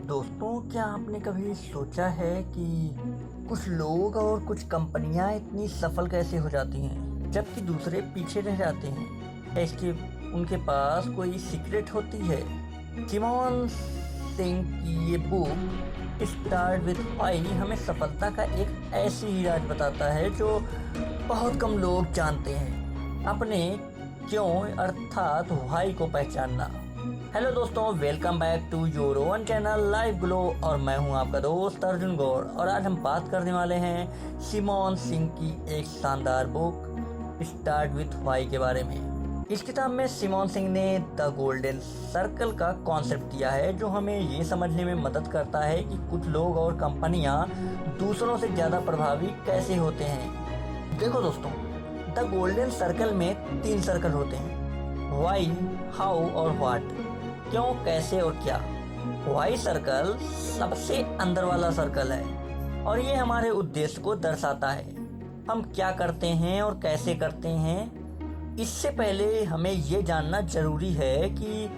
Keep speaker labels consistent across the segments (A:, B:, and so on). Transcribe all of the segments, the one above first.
A: दोस्तों, क्या आपने कभी सोचा है कि कुछ लोग और कुछ कंपनियां इतनी सफल कैसे हो जाती हैं जबकि दूसरे पीछे रह जाते हैं? क्या इसके उनके पास कोई सीक्रेट होती है? सिमोन सिंह की ये बुक स्टार्ट विथ व्हाई हमें सफलता का एक ऐसी ही राज बताता है जो बहुत कम लोग जानते हैं। अपने क्यों अर्थात व्हाई को पहचानना। हेलो दोस्तों, welcome back to your own channel Life Glow और मैं हूं आपका दोस्त अर्जुन गौड़। और आज हम बात करने वाले हैं सिमोन सिंह की एक शानदार बुक स्टार्ट विथ व्हाई के बारे में। इस किताब में सिमोन सिंह ने द गोल्डन सर्कल का कॉन्सेप्ट दिया है जो हमें ये समझने में मदद करता है कि कुछ लोग और कंपनियां दूसरों से ज़्यादा प्रभावी कैसे होते हैं। देखो दोस्तों, द गोल्डन सर्कल में 3 सर्कल होते हैं: व्हाई, हाउ और व्हाट। क्यों, कैसे और क्या। व्हाई सर्कल सबसे अंदर वाला सर्कल है और ये हमारे उद्देश्य को दर्शाता है। हम क्या करते हैं और कैसे करते हैं। इससे पहले हमें ये जानना जरूरी है कि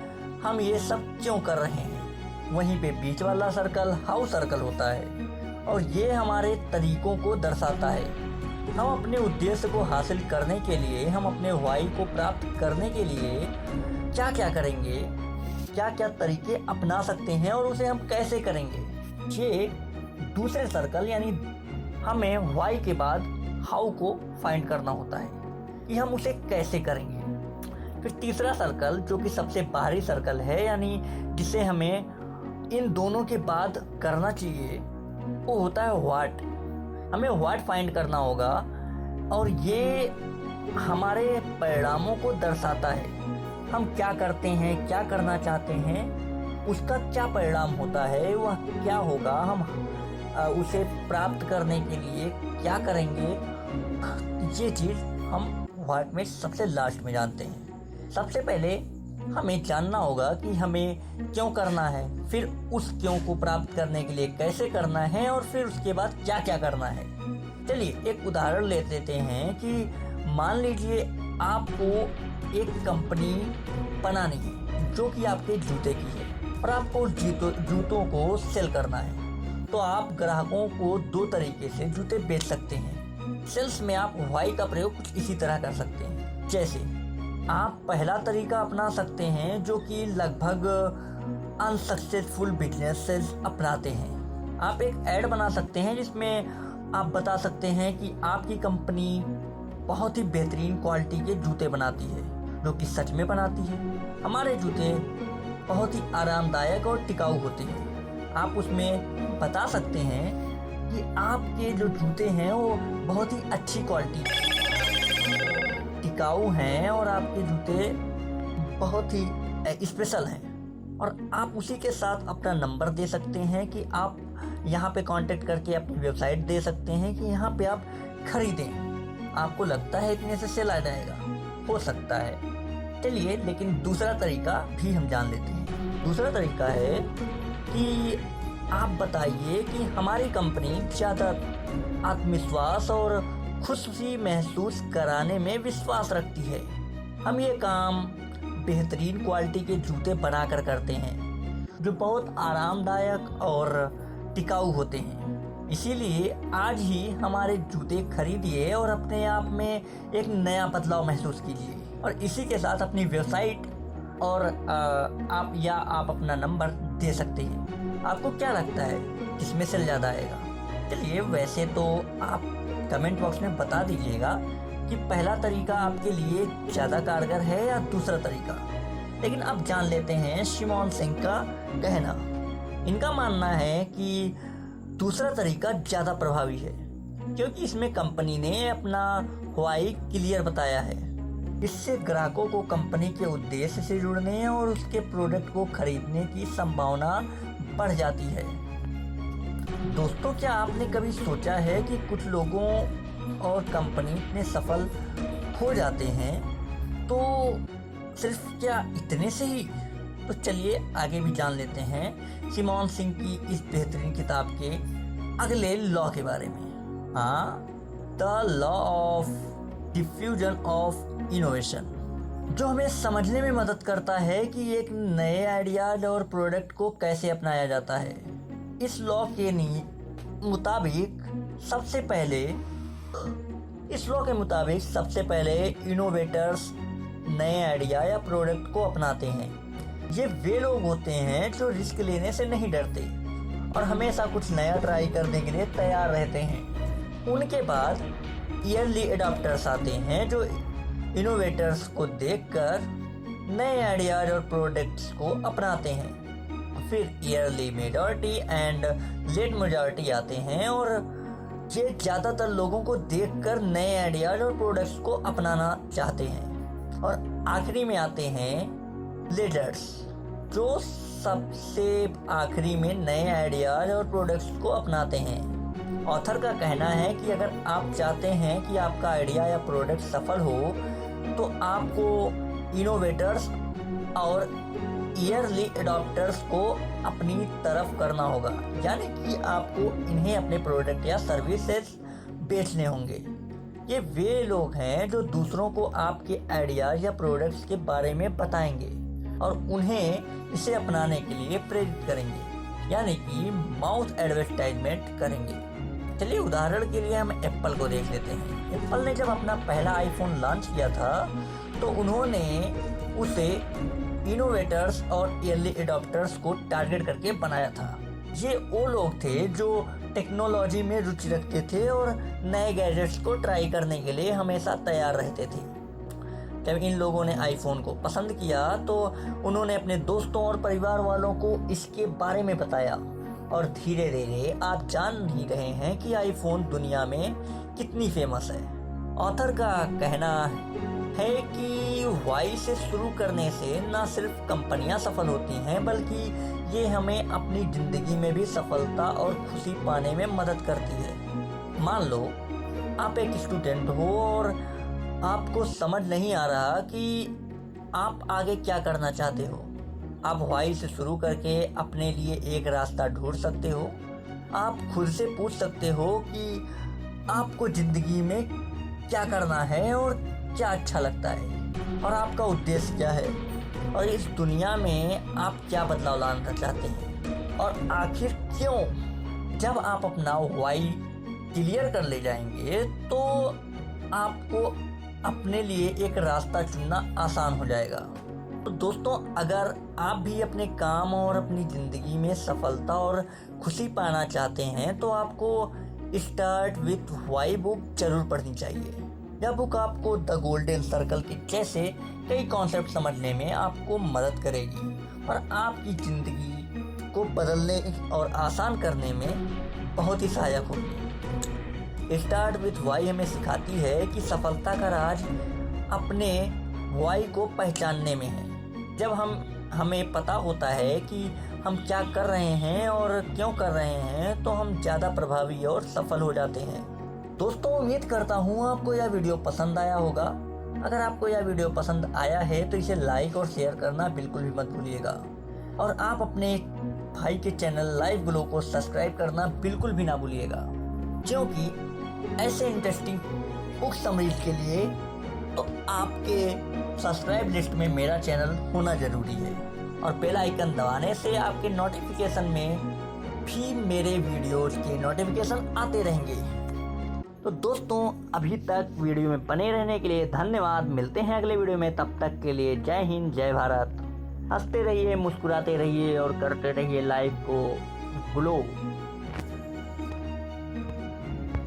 A: हम ये सब क्यों कर रहे हैं। वहीं पे बीच वाला सर्कल हाउ सर्कल होता है और ये हमारे तरीकों को दर्शाता है। हम अपने उद्देश्य को हासिल करने के लिए, हम अपने व्हाई को प्राप्त करने के लिए क्या क्या करेंगे, क्या क्या तरीके अपना सकते हैं और उसे हम कैसे करेंगे। ये दूसरे सर्कल यानी हमें व्हाई के बाद हाउ को फाइंड करना होता है कि हम उसे कैसे करेंगे। फिर तीसरा सर्कल जो कि सबसे बाहरी सर्कल है, यानी जिसे हमें इन दोनों के बाद करना चाहिए, वो होता है व्हाट। हमें व्हाट फाइंड करना होगा और ये हमारे परिणामों को दर्शाता है। हम क्या करते हैं, क्या करना चाहते हैं, उसका क्या परिणाम होता है, वह क्या होगा, हम उसे प्राप्त करने के लिए क्या करेंगे। ये चीज़ हम व्हाट में सबसे लास्ट में जानते हैं। सबसे पहले हमें जानना होगा कि हमें क्यों करना है, फिर उस क्यों को प्राप्त करने के लिए कैसे करना है और फिर उसके बाद क्या क्या करना है। चलिए एक उदाहरण ले लेते हैं कि मान लीजिए आपको एक कंपनी बनानी है जो कि आपके जूते की है और आपको जूतों को सेल करना है। तो आप ग्राहकों को 2 तरीके से जूते बेच सकते हैं। सेल्स में आप व्हाई का प्रयोग कुछ इसी तरह कर सकते हैं। जैसे आप पहला तरीका अपना सकते हैं जो कि लगभग अनसक्सेसफुल बिजनेसेस अपनाते हैं। आप एक ऐड बना सकते हैं जिसमें आप बता सकते हैं कि आपकी कंपनी बहुत ही बेहतरीन क्वालिटी के जूते बनाती है, जो कि सच में बनाती है। हमारे जूते बहुत ही आरामदायक और टिकाऊ होते हैं। आप उसमें बता सकते हैं कि आपके जो जूते हैं वो बहुत ही अच्छी क्वालिटी टिकाऊ हैं और आपके जूते बहुत ही स्पेशल हैं। और आप उसी के साथ अपना नंबर दे सकते हैं कि आप यहाँ पे कांटेक्ट करके अपनी वेबसाइट दे सकते हैं कि यहाँ पे आप खरीदें। आपको लगता है इतने से सेल आ जाएगा, हो सकता है। चलिए लेकिन दूसरा तरीका भी हम जान लेते हैं। दूसरा तरीका है कि आप बताइए कि हमारी कंपनी ज़्यादा आत्मविश्वास और खुशी महसूस कराने में विश्वास रखती है। हम ये काम बेहतरीन क्वालिटी के जूते बनाकर करते हैं जो बहुत आरामदायक और टिकाऊ होते हैं। इसीलिए आज ही हमारे जूते खरीदिए और अपने आप में एक नया बदलाव महसूस कीजिए। और इसी के साथ अपनी वेबसाइट और आप अपना नंबर दे सकते हैं। आपको क्या लगता है किसमें से ज़्यादा आएगा? चलिए वैसे तो आप कमेंट बॉक्स में बता दीजिएगा कि पहला तरीका आपके लिए ज़्यादा कारगर है या दूसरा तरीका। लेकिन अब जान लेते हैं सिमोन सिंह का कहना। इनका मानना है कि दूसरा तरीका ज़्यादा प्रभावी है क्योंकि इसमें कंपनी ने अपना व्हाई क्लियर बताया है। इससे ग्राहकों को कंपनी के उद्देश्य से जुड़ने और उसके प्रोडक्ट को खरीदने की संभावना बढ़ जाती है। दोस्तों, क्या आपने कभी सोचा है कि कुछ लोगों और कंपनी इतने सफल हो जाते हैं तो सिर्फ क्या इतने से ही? तो चलिए आगे भी जान लेते हैं सिमोन सिंह की इस बेहतरीन किताब के अगले लॉ के बारे में। The law of diffusion of innovation. जो हमें समझने में मदद करता है कि एक नए आइडियाज और प्रोडक्ट को कैसे अपनाया जाता है। इस लॉ के मुताबिक सबसे पहले इनोवेटर्स नए आइडिया या प्रोडक्ट को अपनाते हैं। ये वे लोग होते हैं जो रिस्क लेने से नहीं डरते और हमेशा कुछ नया ट्राई करने के लिए तैयार रहते हैं। उनके बाद ईयरली एडॉप्टर्स आते हैं जो इनोवेटर्स को देखकर नए आइडियाज और प्रोडक्ट्स को अपनाते हैं। फिर yearly majority and let majority आते हैं और ये ज़्यादातर लोगों को देखकर नए आइडियाज और प्रोडक्ट्स को अपनाना चाहते हैं। और आखिरी में आते हैं लीडर्स, जो सबसे आखिरी में नए आइडियाज और प्रोडक्ट्स को अपनाते हैं। ऑथर का कहना है कि अगर आप चाहते हैं कि आपका आइडिया या प्रोडक्ट सफल हो तो आपको इनोवेटर्स और ईयरली एडॉप्टर्स को अपनी तरफ करना होगा, यानी कि आपको इन्हें अपने प्रोडक्ट या सर्विसेज बेचने होंगे। ये वे लोग हैं जो दूसरों को आपके आइडियाज या प्रोडक्ट्स के बारे में बताएंगे और उन्हें इसे अपनाने के लिए प्रेरित करेंगे, यानी कि माउथ एडवर्टाइजमेंट करेंगे। चलिए उदाहरण के लिए हम एप्पल को देख लेते हैं। एप्पल ने जब अपना पहला आईफोन लॉन्च किया था तो उन्होंने उसे इनोवेटर्स और अर्ली एडॉप्टर्स को टारगेट करके बनाया था। ये वो लोग थे जो टेक्नोलॉजी में रुचि रखते थे और नए गैजेट्स को ट्राई करने के लिए हमेशा तैयार रहते थे। जब इन लोगों ने आईफोन को पसंद किया तो उन्होंने अपने दोस्तों और परिवार वालों को इसके बारे में बताया और धीरे धीरे आप जान ही रहे हैं कि आईफोन दुनिया में कितनी फेमस है। ऑथर का कहना है कि वाई से शुरू करने से न सिर्फ कंपनियां सफल होती हैं बल्कि ये हमें अपनी ज़िंदगी में भी सफलता और खुशी पाने में मदद करती है। मान लो आप एक स्टूडेंट हो और आपको समझ नहीं आ रहा कि आप आगे क्या करना चाहते हो। आप वाई से शुरू करके अपने लिए एक रास्ता ढूंढ सकते हो। आप खुद से पूछ सकते हो कि आपको ज़िंदगी में क्या करना है और क्या अच्छा लगता है और आपका उद्देश्य क्या है और इस दुनिया में आप क्या बदलाव लाना चाहते हैं और आखिर क्यों। जब आप अपना वाई क्लियर कर ले जाएंगे तो आपको अपने लिए एक रास्ता चुनना आसान हो जाएगा। तो दोस्तों, अगर आप भी अपने काम और अपनी ज़िंदगी में सफलता और खुशी पाना चाहते हैं तो आपको स्टार्ट विथ वाई बुक जरूर पढ़नी चाहिए। यह बुक आपको द गोल्डन सर्कल के जैसे कई कॉन्सेप्ट समझने में आपको मदद करेगी और आपकी ज़िंदगी को बदलने और आसान करने में बहुत ही सहायक होगी। स्टार्ट विथ वाई हमें सिखाती है कि सफलता का राज अपने वाई को पहचानने में है। जब हमें पता होता है कि हम क्या कर रहे हैं और क्यों कर रहे हैं तो हम ज़्यादा प्रभावी और सफल हो जाते हैं। दोस्तों, उम्मीद करता हूँ आपको यह वीडियो पसंद आया होगा। अगर आपको यह वीडियो पसंद आया है तो इसे लाइक और शेयर करना बिल्कुल भी मत भूलिएगा और आप अपने भाई के चैनल लाइव ग्लो को सब्सक्राइब करना बिल्कुल भी ना भूलिएगा, क्योंकि ऐसे इंटरेस्टिंग बुक समरीज के लिए तो आपके सब्सक्राइब लिस्ट में मेरा चैनल होना ज़रूरी है और बेल आइकन दबाने से आपके नोटिफिकेशन में भी मेरे वीडियोस के नोटिफिकेशन आते रहेंगे। तो दोस्तों, अभी तक वीडियो में बने रहने के लिए धन्यवाद। मिलते हैं अगले वीडियो में, तब तक के लिए जय हिंद, जय भारत। हंसते रहिए, मुस्कुराते रहिए और करते रहिए लाइफ को ग्लो।